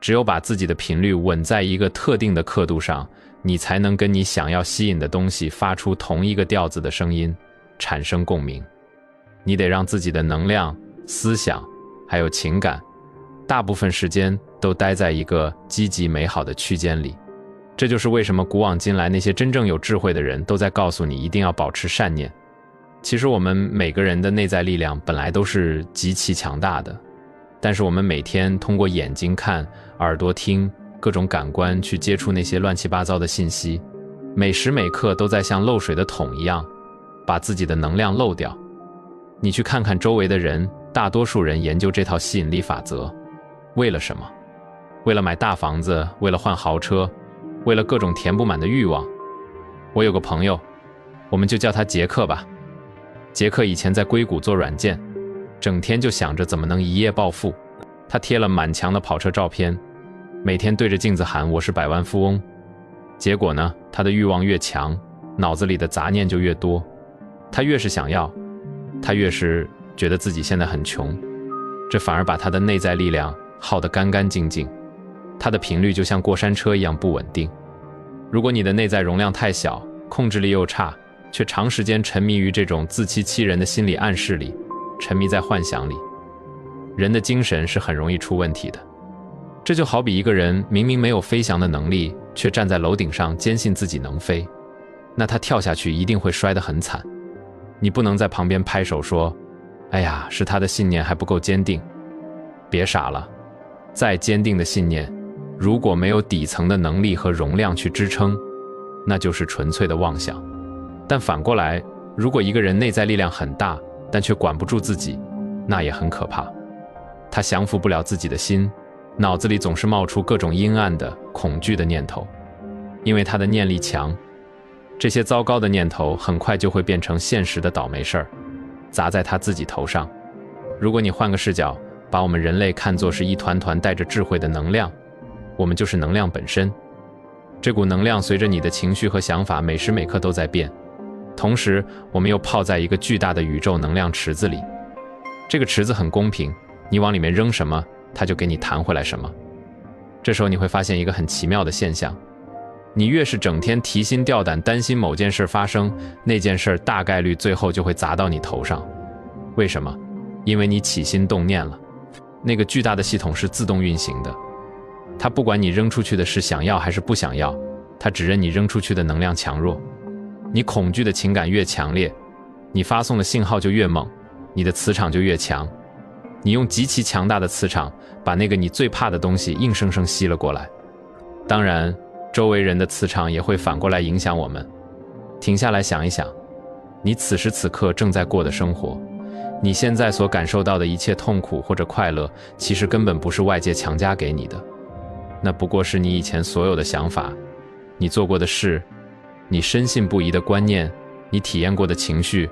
只有把自己的频率稳在一个特定的刻度上，你才能跟你想要吸引的东西发出同一个调子的声音，产生共鸣。你得让自己的能量、思想还有情感大部分时间都待在一个积极美好的区间里。这就是为什么古往今来那些真正有智慧的人都在告诉你一定要保持善念。其实我们每个人的内在力量本来都是极其强大的，但是我们每天通过眼睛看、耳朵听，各种感官去接触那些乱七八糟的信息，每时每刻都在像漏水的桶一样把自己的能量漏掉。你去看看周围的人，大多数人研究这套吸引力法则，为了什么？为了买大房子，为了换豪车，为了各种填不满的欲望。我有个朋友，我们就叫他杰克吧。杰克以前在硅谷做软件，整天就想着怎么能一夜暴富。他贴了满墙的跑车照片，每天对着镜子喊我是百万富翁。结果呢，他的欲望越强，脑子里的杂念就越多。他越是想要，他越是觉得自己现在很穷，这反而把他的内在力量耗得干干净净。他的频率就像过山车一样不稳定。如果你的内在容量太小，控制力又差，却长时间沉迷于这种自欺欺人的心理暗示里，沉迷在幻想里，人的精神是很容易出问题的。这就好比一个人明明没有飞翔的能力，却站在楼顶上坚信自己能飞，那他跳下去一定会摔得很惨。你不能在旁边拍手说，哎呀，是他的信念还不够坚定。别傻了，再坚定的信念，如果没有底层的能力和容量去支撑，那就是纯粹的妄想。但反过来，如果一个人内在力量很大，但却管不住自己，那也很可怕。他降服不了自己的心，脑子里总是冒出各种阴暗的、恐惧的念头。因为他的念力强，这些糟糕的念头很快就会变成现实的倒霉事儿，砸在他自己头上。如果你换个视角，把我们人类看作是一团团带着智慧的能量，我们就是能量本身。这股能量随着你的情绪和想法每时每刻都在变，同时我们又泡在一个巨大的宇宙能量池子里。这个池子很公平，你往里面扔什么，它就给你弹回来什么。这时候你会发现一个很奇妙的现象，你越是整天提心吊胆担心某件事发生，那件事大概率最后就会砸到你头上。为什么？因为你起心动念了。那个巨大的系统是自动运行的，它不管你扔出去的是想要还是不想要，它只认你扔出去的能量强弱。你恐惧的情感越强烈，你发送的信号就越猛，你的磁场就越强。你用极其强大的磁场把那个你最怕的东西硬生生吸了过来。当然，周围人的磁场也会反过来影响我们。停下来想一想，你此时此刻正在过的生活，你现在所感受到的一切痛苦或者快乐，其实根本不是外界强加给你的，那不过是你以前所有的想法，你做过的事，你深信不疑的观念，你体验过的情绪，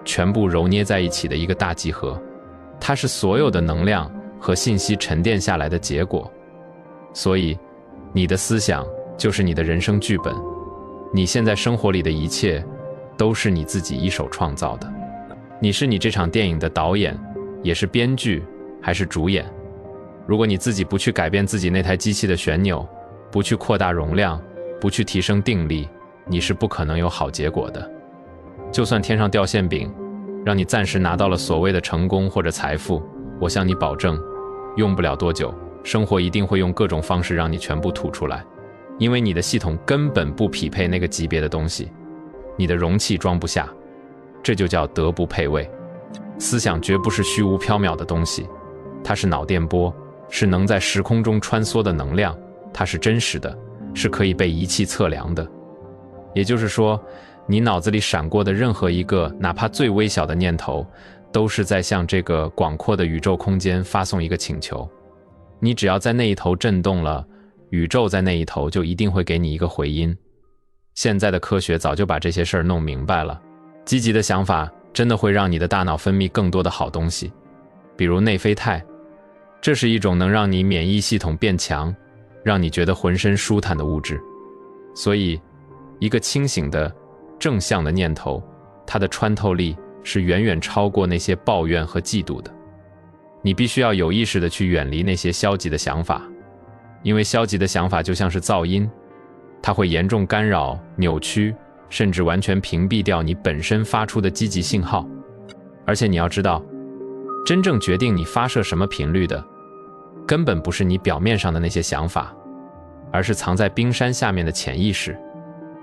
全部揉捏在一起的一个大集合。它是所有的能量和信息沉淀下来的结果。所以，你的思想就是你的人生剧本，你现在生活里的一切，都是你自己一手创造的。你是你这场电影的导演，也是编剧，还是主演。如果你自己不去改变自己那台机器的旋钮，不去扩大容量，不去提升定力，你是不可能有好结果的。就算天上掉馅饼，让你暂时拿到了所谓的成功或者财富，我向你保证，用不了多久，生活一定会用各种方式让你全部吐出来。因为你的系统根本不匹配那个级别的东西，你的容器装不下，这就叫德不配位。思想绝不是虚无缥缈的东西，它是脑电波，是能在时空中穿梭的能量，它是真实的，是可以被仪器测量的。也就是说，你脑子里闪过的任何一个哪怕最微小的念头，都是在向这个广阔的宇宙空间发送一个请求。你只要在那一头震动了，宇宙在那一头就一定会给你一个回音。现在的科学早就把这些事儿弄明白了。积极的想法真的会让你的大脑分泌更多的好东西，比如内啡肽，这是一种能让你免疫系统变强，让你觉得浑身舒坦的物质。所以，一个清醒的正向的念头，它的穿透力是远远超过那些抱怨和嫉妒的。你必须要有意识地去远离那些消极的想法。因为消极的想法就像是噪音，它会严重干扰、扭曲，甚至完全屏蔽掉你本身发出的积极信号。而且你要知道，真正决定你发射什么频率的，根本不是你表面上的那些想法，而是藏在冰山下面的潜意识。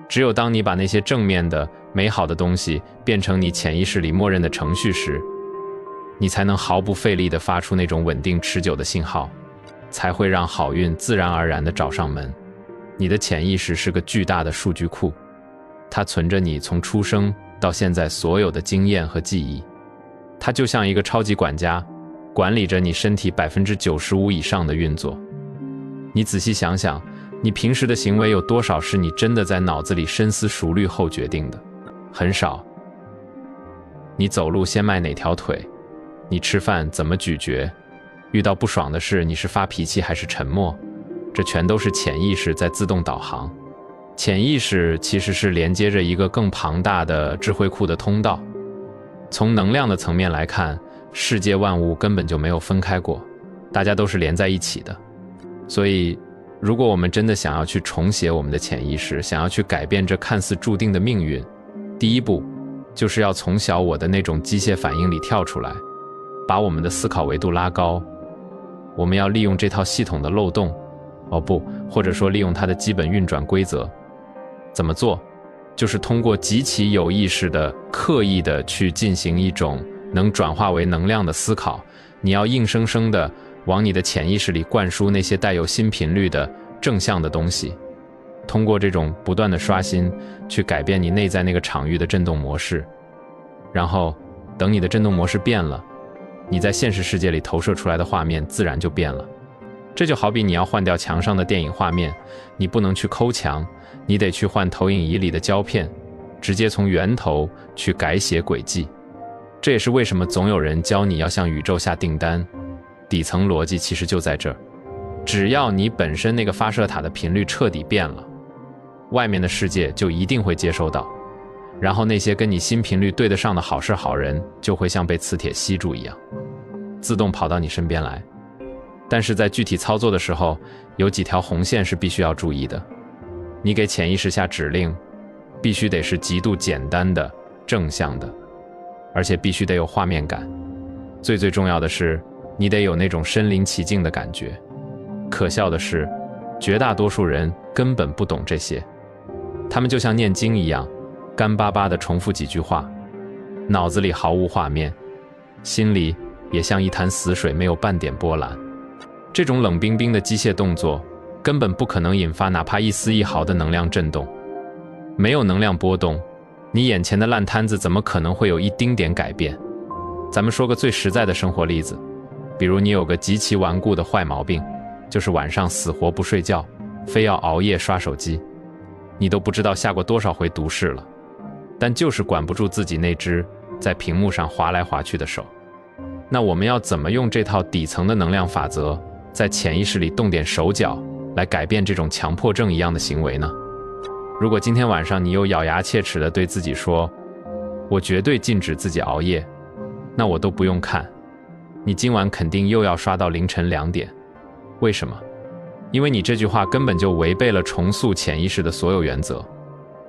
只有当你把那些正面的、美好的东西变成你潜意识里默认的程序时，你才能毫不费力地发出那种稳定持久的信号，才会让好运自然而然地找上门。你的潜意识是个巨大的数据库，它存着你从出生到现在所有的经验和记忆。它就像一个超级管家，管理着你身体95%以上的运作。你仔细想想，你平时的行为有多少是你真的在脑子里深思熟虑后决定的？很少。你走路先迈哪条腿？你吃饭怎么咀嚼？遇到不爽的事，你是发脾气还是沉默？这全都是潜意识在自动导航。潜意识其实是连接着一个更庞大的智慧库的通道。从能量的层面来看，世界万物根本就没有分开过，大家都是连在一起的。所以，如果我们真的想要去重写我们的潜意识，想要去改变这看似注定的命运，第一步就是要从小我的那种机械反应里跳出来，把我们的思考维度拉高。我们要利用这套系统的漏洞，或者说利用它的基本运转规则。怎么做？就是通过极其有意识的、刻意的去进行一种能转化为能量的思考。你要硬生生的往你的潜意识里灌输那些带有新频率的正向的东西，通过这种不断的刷新，去改变你内在那个场域的振动模式。然后，等你的振动模式变了，你在现实世界里投射出来的画面自然就变了。这就好比你要换掉墙上的电影画面，你不能去抠墙，你得去换投影仪里的胶片，直接从源头去改写轨迹。这也是为什么总有人教你要向宇宙下订单，底层逻辑其实就在这儿。只要你本身那个发射塔的频率彻底变了，外面的世界就一定会接收到，然后那些跟你新频率对得上的好事好人就会像被磁铁吸住一样，自动跑到你身边来。但是在具体操作的时候，有几条红线是必须要注意的。你给潜意识下指令，必须得是极度简单的、正向的，而且必须得有画面感。最重要的是，你得有那种身临其境的感觉。可笑的是，绝大多数人根本不懂这些，他们就像念经一样，干巴巴地重复几句话，脑子里毫无画面，心里也像一潭死水，没有半点波澜。这种冷冰冰的机械动作根本不可能引发哪怕一丝一毫的能量震动。没有能量波动，你眼前的烂摊子怎么可能会有一丁点改变？咱们说个最实在的生活例子，比如你有个极其顽固的坏毛病，就是晚上死活不睡觉，非要熬夜刷手机。你都不知道下过多少回毒誓了，但就是管不住自己那只在屏幕上滑来滑去的手。那我们要怎么用这套底层的能量法则，在潜意识里动点手脚，来改变这种强迫症一样的行为呢？如果今天晚上你又咬牙切齿地对自己说，我绝对禁止自己熬夜，那我都不用看，你今晚肯定又要刷到凌晨2点。为什么？因为你这句话根本就违背了重塑潜意识的所有原则，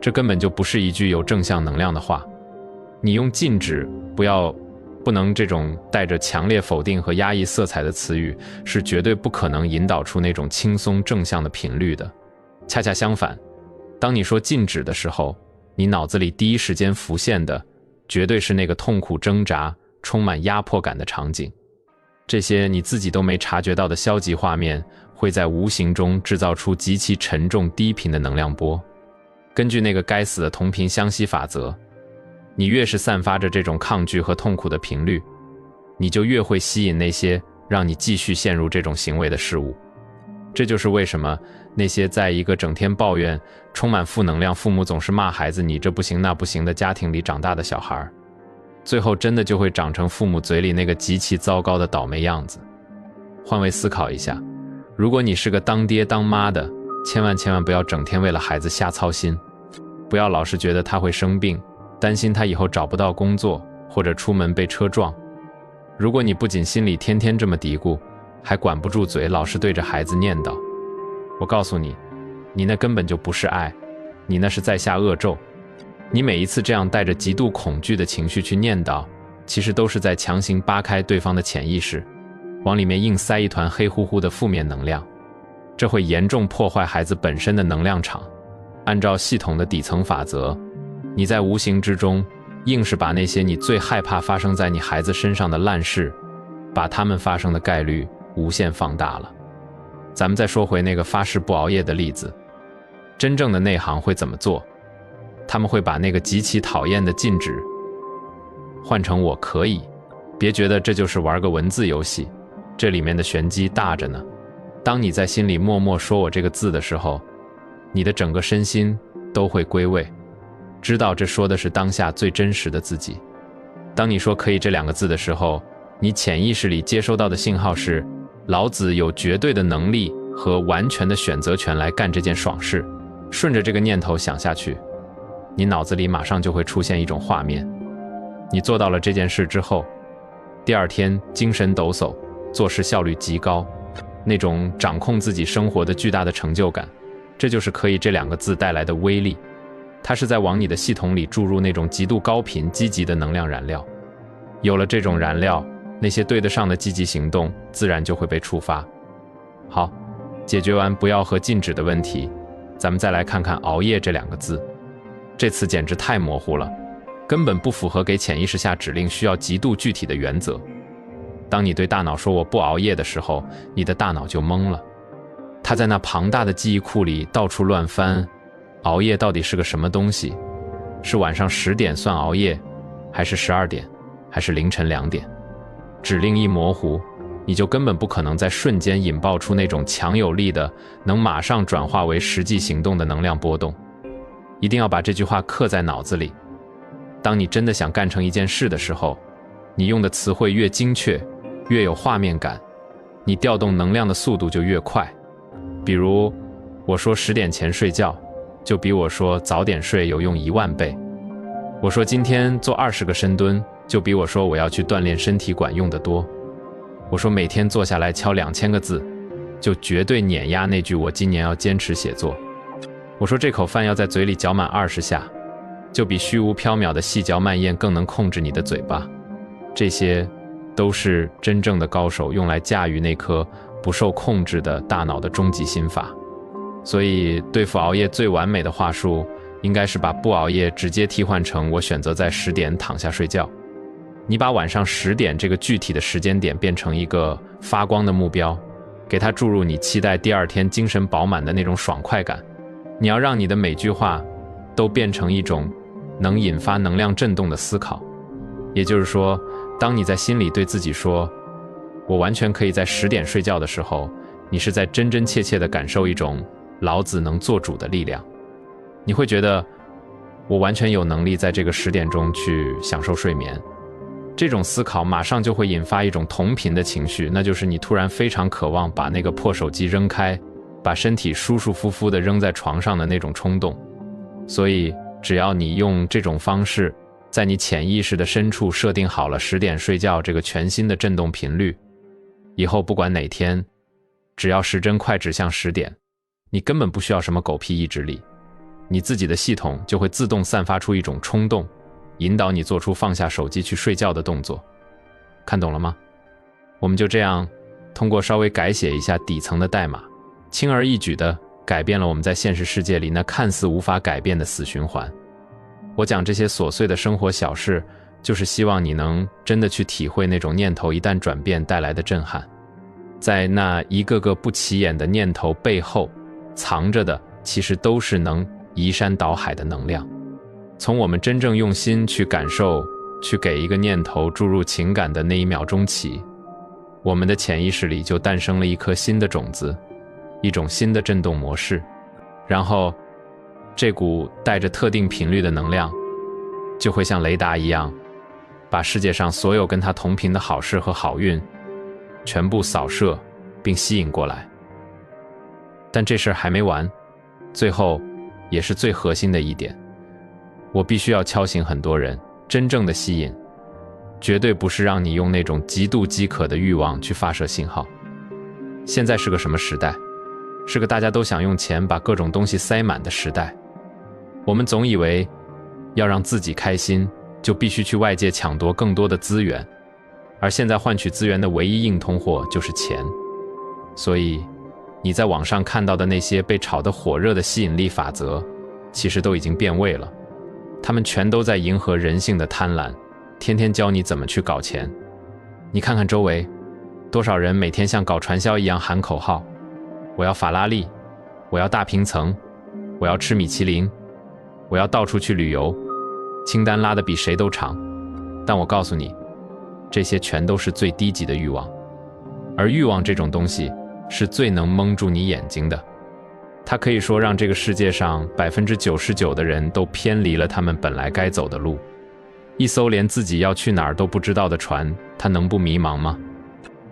这根本就不是一句有正向能量的话。你用禁止，不能这种带着强烈否定和压抑色彩的词语，是绝对不可能引导出那种轻松正向的频率的。恰恰相反，当你说禁止的时候，你脑子里第一时间浮现的绝对是那个痛苦挣扎、充满压迫感的场景。这些你自己都没察觉到的消极画面，会在无形中制造出极其沉重低频的能量波。根据那个该死的同频相吸法则，你越是散发着这种抗拒和痛苦的频率，你就越会吸引那些让你继续陷入这种行为的事物。这就是为什么那些在一个整天抱怨、充满负能量、父母总是骂孩子你这不行那不行的家庭里长大的小孩，最后真的就会长成父母嘴里那个极其糟糕的倒霉样子。换位思考一下，如果你是个当爹当妈的，千万不要整天为了孩子瞎操心，不要老是觉得他会生病，担心他以后找不到工作，或者出门被车撞。如果你不仅心里天天这么嘀咕，还管不住嘴，老是对着孩子念叨，我告诉你，你那根本就不是爱，你那是在下恶咒。你每一次这样带着极度恐惧的情绪去念叨，其实都是在强行扒开对方的潜意识，往里面硬塞一团黑乎乎的负面能量，这会严重破坏孩子本身的能量场。按照系统的底层法则，你在无形之中硬是把那些你最害怕发生在你孩子身上的烂事，把它们发生的概率无限放大了。咱们再说回那个发誓不熬夜的例子，真正的内行会怎么做？他们会把那个极其讨厌的禁止换成我可以。别觉得这就是玩个文字游戏，这里面的玄机大着呢。当你在心里默默说我这个字的时候，你的整个身心都会归位，知道这说的是当下最真实的自己。当你说可以这两个字的时候，你潜意识里接收到的信号是老子有绝对的能力和完全的选择权来干这件爽事。顺着这个念头想下去，你脑子里马上就会出现一种画面，你做到了这件事之后，第二天精神抖擞，做事效率极高，那种掌控自己生活的巨大的成就感，这就是可以这两个字带来的威力。它是在往你的系统里注入那种极度高频积极的能量燃料，有了这种燃料，那些对得上的积极行动自然就会被触发。好，解决完不要和禁止的问题，咱们再来看看熬夜这两个字。这次简直太模糊了，根本不符合给潜意识下指令需要极度具体的原则。当你对大脑说我不熬夜的时候，你的大脑就懵了，它在那庞大的记忆库里到处乱翻，熬夜到底是个什么东西？是晚上10点算熬夜，还是12点，还是凌晨2点？指令一模糊，你就根本不可能在瞬间引爆出那种强有力的能马上转化为实际行动的能量波动。一定要把这句话刻在脑子里，当你真的想干成一件事的时候，你用的词汇越精确，越有画面感，你调动能量的速度就越快。比如我说10点前睡觉，就比我说早点睡有用10000倍。我说今天做20个深蹲，就比我说我要去锻炼身体管用得多。我说每天坐下来敲2000个字，就绝对碾压那句我今年要坚持写作。我说这口饭要在嘴里嚼满20下，就比虚无缥缈的细嚼慢咽更能控制你的嘴巴。这些都是真正的高手用来驾驭那颗不受控制的大脑的终极心法。所以对付熬夜最完美的话术，应该是把不熬夜直接替换成我选择在10点躺下睡觉。你把晚上10点这个具体的时间点变成一个发光的目标，给它注入你期待第二天精神饱满的那种爽快感。你要让你的每句话都变成一种能引发能量震动的思考。也就是说，当你在心里对自己说我完全可以在10点睡觉的时候，你是在真真切切地感受一种老子能做主的力量。你会觉得我完全有能力在这个10点钟去享受睡眠。这种思考马上就会引发一种同频的情绪，那就是你突然非常渴望把那个破手机扔开，把身体舒舒服服地扔在床上的那种冲动。所以只要你用这种方式在你潜意识的深处设定好了10点睡觉这个全新的振动频率，以后不管哪天，只要时针快指向10点，你根本不需要什么狗屁意志力，你自己的系统就会自动散发出一种冲动，引导你做出放下手机去睡觉的动作。看懂了吗？我们就这样通过稍微改写一下底层的代码，轻而易举地改变了我们在现实世界里那看似无法改变的死循环。我讲这些琐碎的生活小事，就是希望你能真的去体会那种念头一旦转变带来的震撼。在那一个个不起眼的念头背后，藏着的其实都是能移山倒海的能量。从我们真正用心去感受，去给一个念头注入情感的那一秒钟起，我们的潜意识里就诞生了一颗新的种子，一种新的振动模式。然后这股带着特定频率的能量就会像雷达一样，把世界上所有跟它同频的好事和好运全部扫射并吸引过来。但这事还没完，最后也是最核心的一点，我必须要敲醒很多人，真正的吸引绝对不是让你用那种极度饥渴的欲望去发射信号。现在是个什么时代？是个大家都想用钱把各种东西塞满的时代。我们总以为要让自己开心，就必须去外界抢夺更多的资源，而现在换取资源的唯一硬通货就是钱。所以你在网上看到的那些被炒得火热的吸引力法则，其实都已经变味了。他们全都在迎合人性的贪婪，天天教你怎么去搞钱。你看看周围，多少人每天像搞传销一样喊口号，我要法拉利，我要大平层，我要吃米其林，我要到处去旅游，清单拉得比谁都长。但我告诉你，这些全都是最低级的欲望。而欲望这种东西是最能蒙住你眼睛的，它可以说让这个世界上99%的人都偏离了他们本来该走的路。一艘连自己要去哪儿都不知道的船，它能不迷茫吗？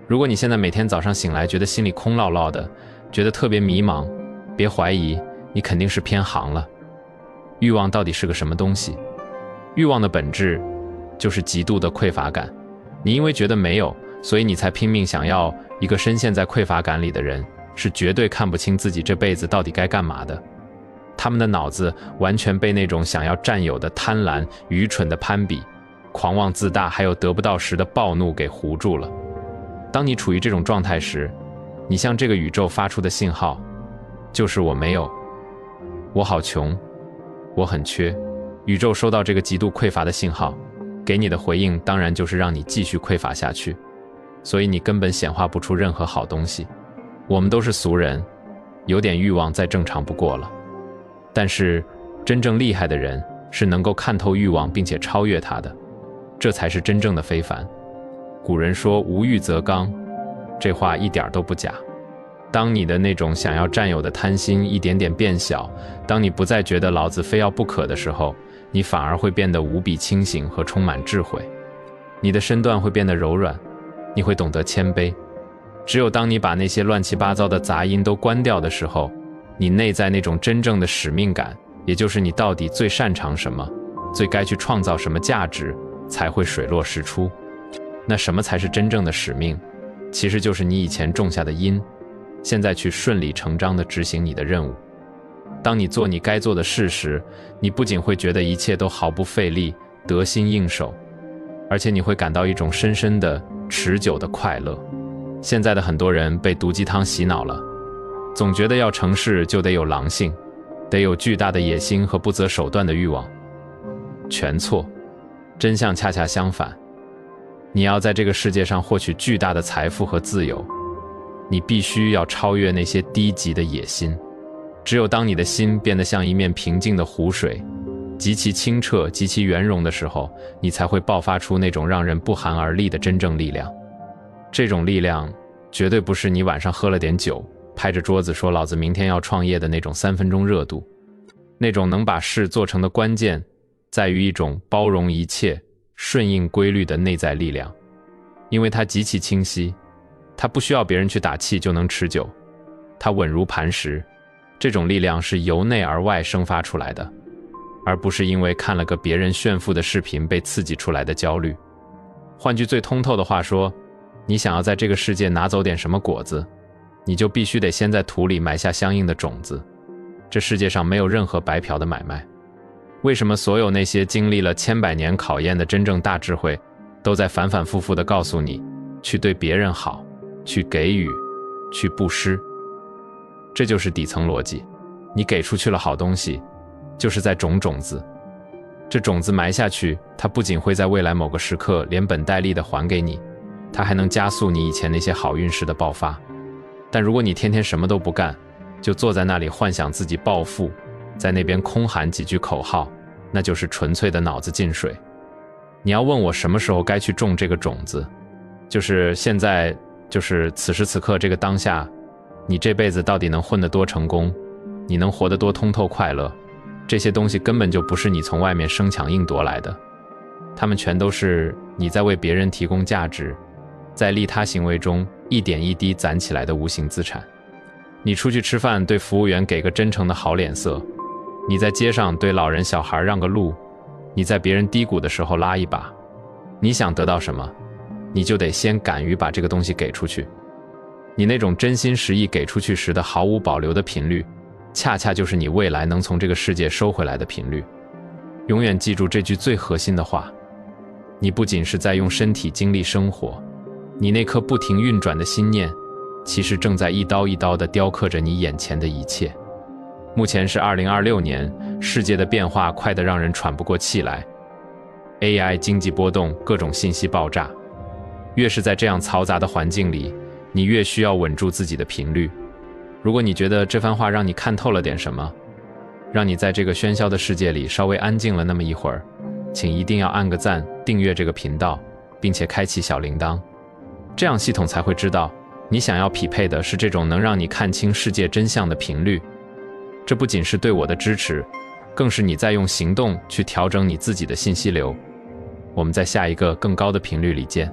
如果你现在每天早上醒来觉得心里空落落的，觉得特别迷茫，别怀疑，你肯定是偏航了。欲望到底是个什么东西？欲望的本质就是极度的匮乏感。你因为觉得没有，所以你才拼命想要。一个深陷在匮乏感里的人，是绝对看不清自己这辈子到底该干嘛的。他们的脑子完全被那种想要占有的贪婪、愚蠢的攀比、狂妄自大，还有得不到时的暴怒给糊住了。当你处于这种状态时，你向这个宇宙发出的信号，就是我没有，我好穷，我很缺。宇宙收到这个极度匮乏的信号，给你的回应当然就是让你继续匮乏下去。所以你根本显化不出任何好东西。我们都是俗人，有点欲望再正常不过了。但是真正厉害的人是能够看透欲望并且超越它的，这才是真正的非凡。古人说无欲则刚，这话一点都不假。当你的那种想要占有的贪心一点点变小，当你不再觉得老子非要不可的时候，你反而会变得无比清醒和充满智慧。你的身段会变得柔软，你会懂得谦卑。只有当你把那些乱七八糟的杂音都关掉的时候，你内在那种真正的使命感，也就是你到底最擅长什么，最该去创造什么价值，才会水落石出。那什么才是真正的使命？其实就是你以前种下的因，现在去顺理成章地执行你的任务。当你做你该做的事时，你不仅会觉得一切都毫不费力，得心应手，而且你会感到一种深深的持久的快乐。现在的很多人被毒鸡汤洗脑了，总觉得要成事就得有狼性，得有巨大的野心和不择手段的欲望。全错，真相恰恰相反。你要在这个世界上获取巨大的财富和自由，你必须要超越那些低级的野心。只有当你的心变得像一面平静的湖水，极其清澈，极其圆融的时候，你才会爆发出那种让人不寒而栗的真正力量。这种力量绝对不是你晚上喝了点酒，拍着桌子说老子明天要创业的那种3分钟热度。那种能把事做成的关键，在于一种包容一切、顺应规律的内在力量。因为它极其清晰，它不需要别人去打气就能持久，它稳如磐石。这种力量是由内而外生发出来的，而不是因为看了个别人炫富的视频被刺激出来的焦虑。换句最通透的话说，你想要在这个世界拿走点什么果子，你就必须得先在土里埋下相应的种子。这世界上没有任何白嫖的买卖。为什么所有那些经历了千百年考验的真正大智慧，都在反反复复地告诉你，去对别人好，去给予，去布施？这就是底层逻辑。你给出去了好东西，就是在种种子。这种子埋下去，它不仅会在未来某个时刻连本带利地还给你，它还能加速你以前那些好运势的爆发。但如果你天天什么都不干，就坐在那里幻想自己暴富，在那边空喊几句口号，那就是纯粹的脑子进水。你要问我什么时候该去种这个种子，就是现在，就是此时此刻这个当下。你这辈子到底能混得多成功，你能活得多通透快乐，这些东西根本就不是你从外面生抢硬夺来的，它们全都是你在为别人提供价值，在利他行为中一点一滴攒起来的无形资产。你出去吃饭对服务员给个真诚的好脸色，你在街上对老人小孩让个路，你在别人低谷的时候拉一把，你想得到什么，你就得先敢于把这个东西给出去。你那种真心实意给出去时的毫无保留的频率，恰恰就是你未来能从这个世界收回来的频率。永远记住这句最核心的话：你不仅是在用身体经历生活，你那颗不停运转的心念，其实正在一刀一刀地雕刻着你眼前的一切。目前是2026年，世界的变化快得让人喘不过气来。AI、经济波动，各种信息爆炸。越是在这样嘈杂的环境里，你越需要稳住自己的频率。如果你觉得这番话让你看透了点什么，让你在这个喧嚣的世界里稍微安静了那么一会儿，请一定要按个赞，订阅这个频道，并且开启小铃铛，这样系统才会知道你想要匹配的是这种能让你看清世界真相的频率。这不仅是对我的支持，更是你在用行动去调整你自己的信息流。我们在下一个更高的频率里见。